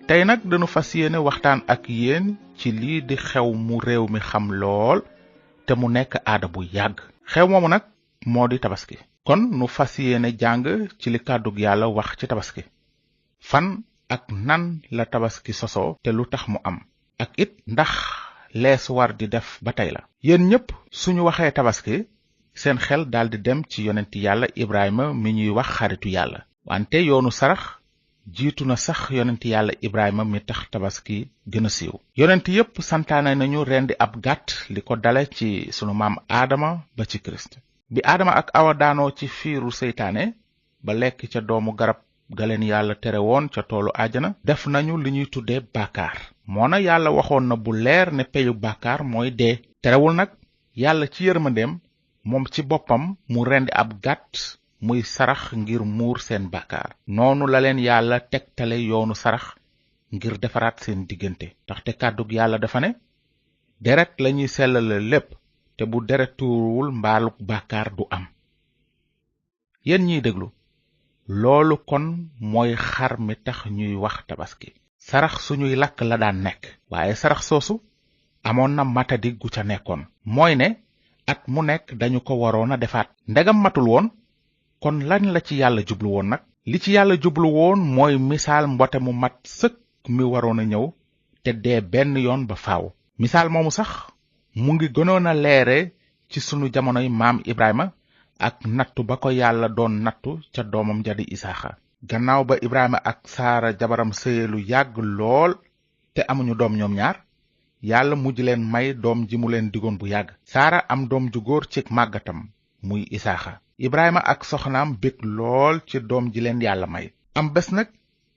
tey nag dañu fas yéene waxtaan ak yéen ci lii di xew mu réew mi xam lool te mu nekk aada bu yàgg. xew moomu nag moo di tabaski. kon nu fas yéene jàng ci li kàddug yàlla wax ci tabaski. fan ak nan la tabaski sosoo te lu tax mu am. ak it ndax lees war di def ba tey la. yéen ñépp suñu waxee tabaski seen xel daldi dem ci yonent yàlla Ibraayma mi ñuy wax xaritu yàlla. wante yoonu sarax jiitu na sax yonent yàlla Ibraayma mi tax tabaski gën a siiw. yonent yépp santaane nañu rendi ab gàtt li ko dale ci sunu maam aadama ba ci kirist. bi aadama ak awa daanoo ci fiiru seytaane ba lekk ca doomu garab ga leen yàlla tere woon ca toolu àjjana def nañu li ñuy tudde bàkkaar. moona yàlla waxoon na bu leer ne peyu bàkkaar mooy dee. terewul nag yàlla ci yërmandeem moom ci boppam mu rendi ab gàtt muy sarax ngir muur seen bàkkaar. noonu la leen yàlla tegtale yoonu sarax ngir defaraat seen diggante. ndaxte kàddug yàlla dafa ne deret lañuy sellale lépp te bu deret tuuruwul mbaaluk bàkkaar du am. yéen ñiy déglu loolu kon mooy xar mi tax ñuy wax tabaski. sarax suñuy lakk la daan nekk. waaye sarax soosu amoon na matadi gu ca nekkoon. mooy ne at mu nekk dañu ko waroon a defaat. ndegam matul woon kon lan la ci yàlla jublu woon nag. li ci yàlla jublu woon mooy misaal mbote mu mat sëkk mi waroon a ñëw te dee benn yoon ba faaw. misaal moomu sax mu ngi gënoon a leere ci sunu jamonoy maam Ibraayma ak nattu ba ko yàlla doon nattu ca doomam ja di Isaaxa. gannaaw ba Ibraayma ak Saara jabaram sëye lu yàgg lool te amuñu doom ñoom ñaar yàlla mujj leen may doom ji mu leen digoon bu yàgg. Saara am doom ju góor ci màggatam muy Isaaxa. Ibraayma ak soxnaam bég lool ci doom ji leen yàlla may. am bés nag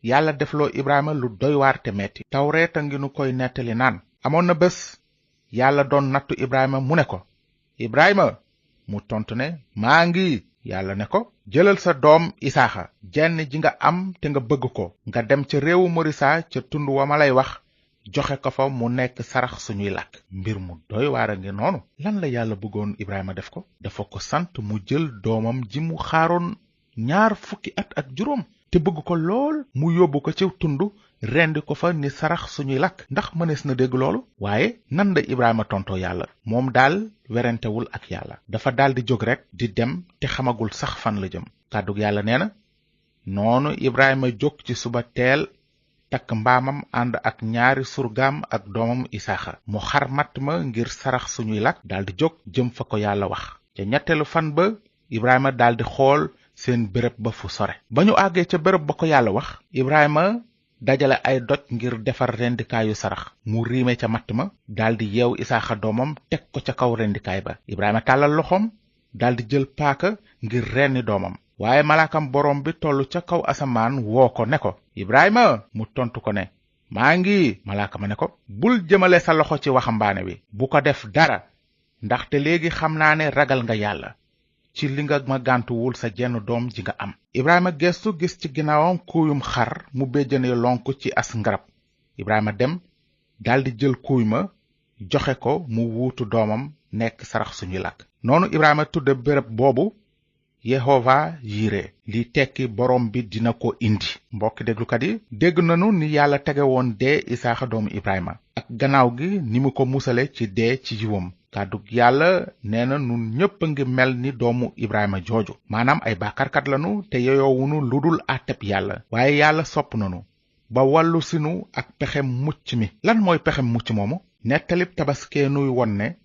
yàlla defloo Ibraayma lu doy waar te metti. tawreeta ngi nu koy nettali naan amoon na bés yàlla doon nattu Ibraayma mu ne ko Ibraayma mu tontu ne maa ngi. yàlla ne ko jëlal sa doom Isaaxa jenn ji nga am te nga bëgg ko nga dem ca réewu Morisa ca tund wa ma lay wax joxe ko fa mu nekk sarax suñuy làkk. mbir mu doy waar a ngi noonu. lan la yàlla bëggoon Ibraayma def ko. dafa ko sant mu jël doomam ji mu xaaroon 2 fukki at ak juróom te bëgg ko lool mu yóbbu ko ci tund rendi ko fa ni sarax suñuy làkk. ndax mënees na dégg loolu. waaye nan la Ibraayma tontoo yàlla. moom daal werantewul ak yàlla. dafa daldi jóg rekk di dem te xamagul sax fan la jëm. kàddug yàlla nee na noonu Ibraayma jóg ci suba teel takk mbaamam ànd ak 2 surgaam ak doomam Isaaxa. mu xar matt ma ngir sarax suñuy làkk daldi jóg jëm fa ko yàlla wax. ca ñetteelu fan ba Ibraayma daldi xool seen béréb ba fu sore. ba ñu àggee ca béréb ba ko yàlla wax Ibraayma dajale ay doj ngir defar rendikaayu sarax. mu riime ca matt ma daldi yeew Isaaxa doomam teg ko ca kaw rendikaay ba. Ibraayma tàllal loxoom daldi jël paaka ngir renni doomam. waaye malaakam borom bi tollu ca kaw asamaan woo ko ne ko Ibraayma mu tontu ko ne maa ngi. malaaka ma ne ko bul jëmale sa loxo ci waxambaane wi. bu ko def dara ndaxte léegi xam naa ne ragal nga yàlla ci li nga ma gàntuwul sa jenn doom ji nga am. Ibraayma gestu gis ci ginnaawam kuuyum xar mu béjjane lonk ci as ngarab. Ibraayma dem daldi jël kuuy ma joxe ko mu wuutu doomam nekk sarax suñuy làkk. noonu Ibraayma tudde béréb boobu Yehova Yire li tekki borom bi dina ko indi. mbokki déglukat yi dégg nanu ni yàlla tege woon dee Isaaxa doomu Ibraayma ak gannaaw gi ni mu ko musale ci dee ci yiwam. kàddug yàlla nee na nun ñépp a ngi mel ni doomu Ibraayma jooju. maanaam ay bàkkaarkat lanu te yeyoowunu lu dul àtteb yàlla. waaye yàlla sopp nanu ba wàllu sinu ak pexem mucc mi. lan mooy pexem mucc moomu. nettalib tabaskee nuy won ne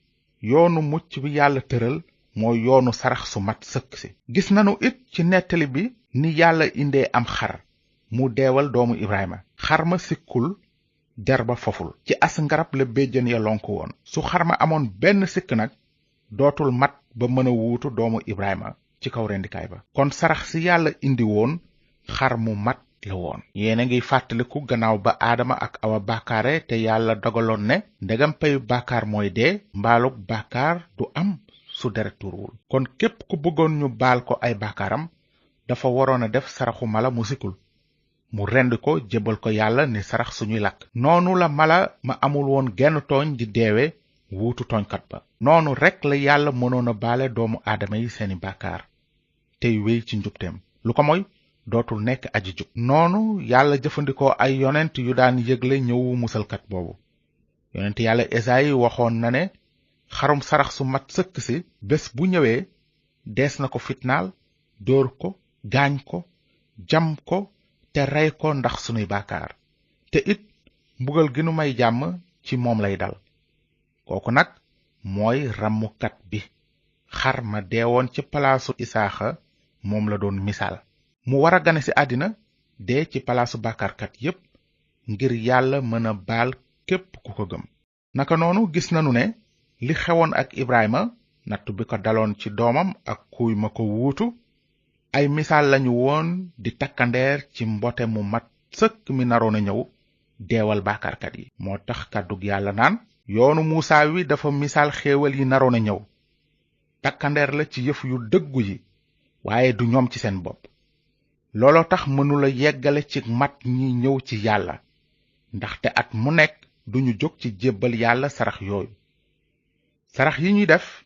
yoonu mucc bi yàlla tëral mooy yoonu sarax su mat sëkk si. gis nanu it ci nettali bi ni yàlla indee am xar mu deewal doomu Ibraayma. xar ma sikkul der ba foful. ci as ngarab la béjjën ya lonk woon. su xar ma amoon benn sikk nag dootul mat ba mën a wuutu doomu Ibraayma ci kaw rendikaay ba. kon sarax si yàlla indi woon xar mu mat la woon. yéena ngi fàttaliku gannaaw ba aadama ak awa bàkkaare te yàlla dogaloon ne ndegam peyu bàkkaar mooy dee mbaalug bàkkaar du am su deret tuuruwul. kon képp ku bëggoon ñu baal ko ay bàkkaaram dafa waroon a def saraxu mala mu sikkul mu rend ko jébbal ko yàlla ni sarax suñuy làkk. noonu la mala ma amul woon genn tooñ di deewe wuutu tooñkat ba. noonu rekk la yàlla mënoon a baale doomu aadama yi seeni bàkkaar tey wéy ci njubteem. lu ko moy dootul nekk aji jub. noonu yàlla jëfandikoo ay yonent yu daan yëgle ñëwu musalkat boobu. yonent yàlla Esayi waxoon na ne xarum sarax su mat sëkk si bés bu ñëwee dees na ko fitnaal, dóor ko, gaañ ko, jam ko te rey ko ndax sunuy bàkkaar, te it mbugal gi nu may jàmm ci moom lay dal. kooku nag mooy rammukat bi. xar ma deewoon ci palaasu Isaaxa moom la doon misaal. mu war a gane ci àddina dee ci palaasu bàkkaarkat yépp ngir yàlla mën a baal képp ku ko gëm. naka noonu gis nanu ne li xewoon ak Ibraayma, nattu bi ko daloon ci doomam ak kuy ma ko wuutu, ay misaal lañu woon di takkandeer ci mbote mu mat sëkk mi naroon a ñëw deewal bàkkaarkat yi. moo tax kàddug yàlla naan yoonu Muusaa wi dafa misaal xéewal yi naroon a ñëw. takkandeer la ci yëf yu dëggu yi, waaye du ñoom ci seen bopp. looloo tax mënula yeggale ci mat ñi ñëw ci yàlla, ndaxte at mu nekk duñu jóg ci jébbal yàlla sarax yooyu. sarax yi ñuy def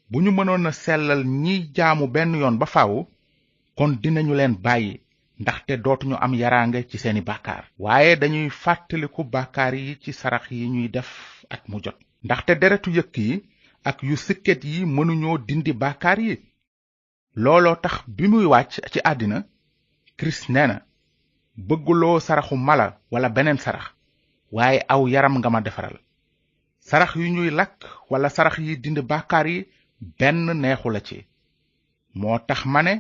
bu ñu mënoon a sellal ñiy jaamu benn yoon ba faaw, kon dinañu leen bàyyi, ndaxte dootuñu am yaraange ci seeni bàkkaar. waaye dañuy fàttaliku bàkkaar yi ci sarax yi ñuy def at mu jot, ndaxte deretu yëkk yi ak yu sikket yi mënuñoo dindi bàkkaar yi. looloo tax bi muy wàcc ci àddina, Kirist nee na, bëgguloo saraxu mala wala beneen sarax, waaye aw yaram nga ma defaral. sarax yu ñuy lakk wala sarax yi dindi bàkkaar yi benn neexu la ci. moo tax ma ne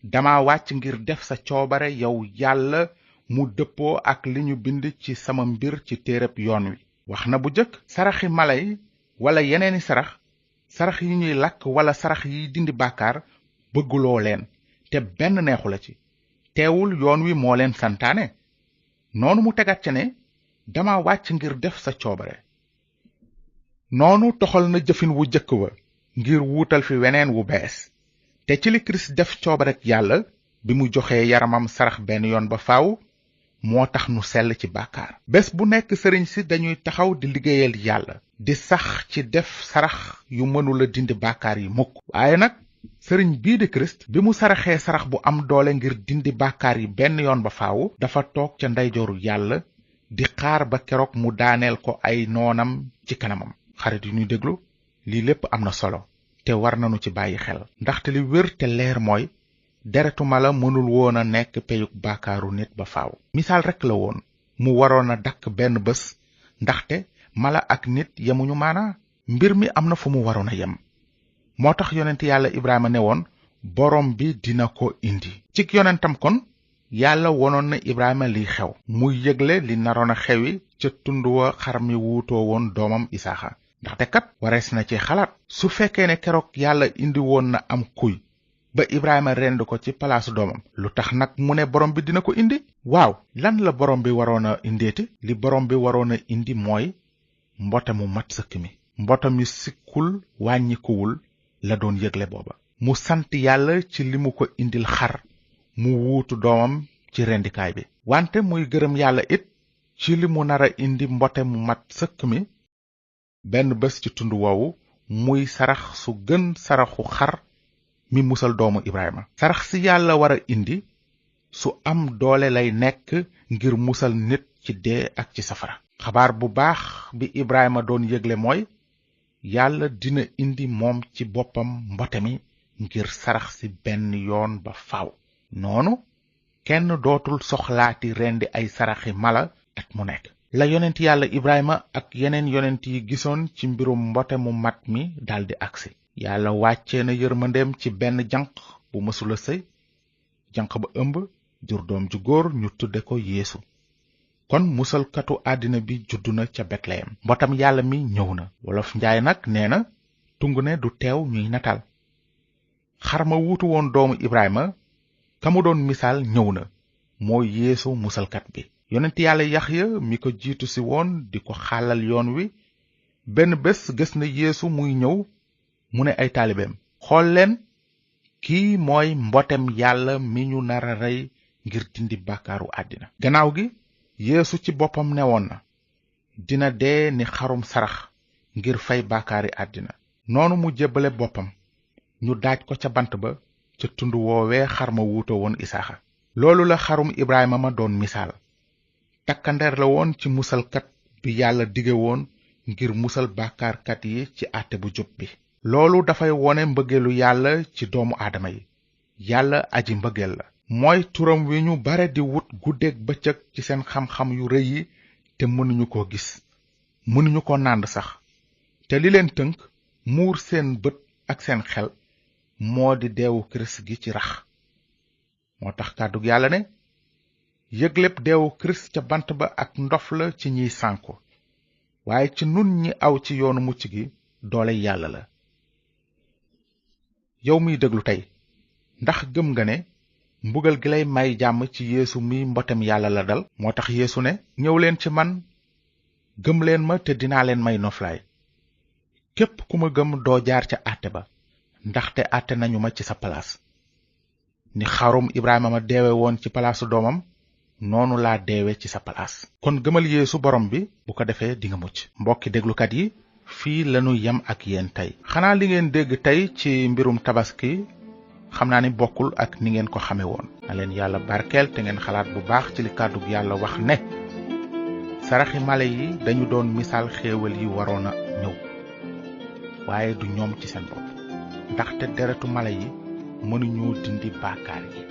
dama wàcc ngir def sa coobare yow yàlla mu dëppoo ak li ñu bind ci sama mbir ci téereb yoon wi. wax na bu jëkk saraxi mala yi wala yeneeni sarax yi ñuy lakk wala sarax yi dindi bàkkaar bëgguloo leen te benn neexu la ci. teewul yoon wi moo leen santaane. noonu mu tegat ca ne dama wàcc ngir def sa coobare. noonu toxal na jëfin wu jëkk wa ngir wuutal fi weneen wu bees. te ci li Kirist def coobarek yàlla bi mu joxee yaramam sarax benn yoon ba faaw, moo tax nu sell ci bàkkaar. bés bu nekk sëriñ si dañuy taxaw di liggéeyal yàlla, di sax ci def sarax yu mënula dindi bàkkaar yi mukk. waaye nag sëriñ bii di Kirist bi mu saraxee sarax bu am doole ngir dindi bàkkaar yi benn yoon ba faaw, dafa toog ca ndeyjooru yàlla di xaar ba keroog mu daaneel ko ay noonam ci kanamam. xarit yu ñuy déglu, lii lépp am na solo te war nanu ci bàyyi xel, ndaxte li wér te leer mooy deretu mala mënul woon a nekk peyug bàkkaaru nit ba faaw. misaal rekk la woon mu waroon a dakk benn bés, ndaxte mala ak nit yemuñu maanaa. mbir mi am na fu mu waroon a yem. moo tax yonent yàlla Ibraayma ne woon borom bi dina ko indi. cig yonentam kon yàlla wonoon na Ibraayma liy xew, muy yëgle li naroon a xewi ca tund wa xar mi wuutoo woon doomam Isaaxa. ndaxte kat warees na ci xalaat, su fekkee ne keroog yàlla indi woon na am kuy ba Ibraayma rend ko ci palaasu doomam, lu tax nag mu ne borom bi dina ko indi? waaw, lan la borom bi waroon a indeeti? li borom bi waroon a indi mooy mbote mu mat sëkk mi. mbote mi sikkul wàññikuwul la doon yëgle booba. mu sant yàlla ci li mu ko indil xar mu wuutu doomam ci rendikaay bi, wante muy gërëm yàlla it ci li mu nara indi mbote mu mat sëkk mi benn bés ci tund woowu, muy sarax su gën saraxu xar mi musal doomu Ibraayma. sarax si yàlla war a indi su am doole lay nekk ngir musal nit ci dee ak ci safara. xabaar bu baax bi Ibraayma doon yëgle mooy yàlla dina indi moom ci boppam mbote mi ngir sarax si benn yoon ba faaw. noonu kenn dootul soxlaati rendi ay saraxi mala at mu nekk. la yonent yàlla Ibraayma ak yeneen yonent yi gisoon ci mbirum mbote mu mat mi daldi agsi. yàlla wàccee na yërmandeem ci benn janq bu mësula sëy. janq ba ëmb jur doom ju góor ñu tudde ko Yeesu. kon musalkatu àddina bi juddu na ca Betleyem. mbotam yàlla mi ñëw na. wolof njaay nag nee na tungu ne du teew ñuy nataal. xar ma wuutu woon doomu Ibraayma ka mu doon misaal ñëw na, mooy Yeesu musalkat bi. yonent yàlla Yaxya mi ko jiitu si woon di ko xàllal yoon wi, benn bés gis na Yeesu muy ñëw, mu ne ay taalibeem, xool leen, kii mooy mbotem yàlla mi ñu nara rey ngir dindi bàkkaaru àddina. gannaaw gi Yeesu ci boppam newoon na dina dee ni xarum sarax ngir fay bàkkaari àddina. noonu mu jébbale boppam, ñu daaj ko ca bant ba ca tund woowee xar ma wuutoo woon Isaaxa. loolu la xarum Ibraayma ma doon misaal takkandeer la woon ci musalkat bi Yàlla dige woon ngir musal bàkkaarkat yi ci àtte bu jub bi. loolu dafay wone mbëggeelu Yàlla ci doomu aadama yi. Yàlla aji mbëggeel la. mooy turam wi ñu bare di wut guddeeg bëccëg ci seen xam-xam yu rëy yi te mënuñu ko gis mënuñu ko nànd sax te li leen tënk muur seen bët ak seen xel moo di deewu Kirist gi ci rax. moo tax kàddug Yàlla ne yëgleb deewu Kirist ca bant ba ak ndof la ci ñiy sànku waaye ci nun ñi aw ci yoonu mucc gi doole Yàlla la. yow miy déglu tey ndax gëm nga ne mbugal gi lay may jàmm ci Yeesu mi mbotem Yàlla la dal? moo tax Yeesu ne ñëw leen ci man gëm leen ma te dinaa leen may noflaay. képp ku ma gëm doo jaar ca àtte ba ndaxte àtte nañu ma ci sa palaas. ni xarum Ibraayma ma deewe woon ci palaasu doomam noonu laa deewe ci sa palaas. kon gëmal Yeesu borom bi bu ko defee dinga mucc. mbokki déglukat yi fii lanu yem ak yéen tey. xanaa li ngeen dégg tey ci mbirum tabaski xam naa ni bokkul ak ni ngeen ko xame woon. na leen Yàlla barkeel te ngeen xalaat bu baax ci li kàddug Yàlla wax ne saraxi mala yi dañu doon misaal xéewal yi waroon a ñëw waaye du ñoom ci seen bopp ndaxte deretu mala yi mënuñoo dindi bàkkaar yi.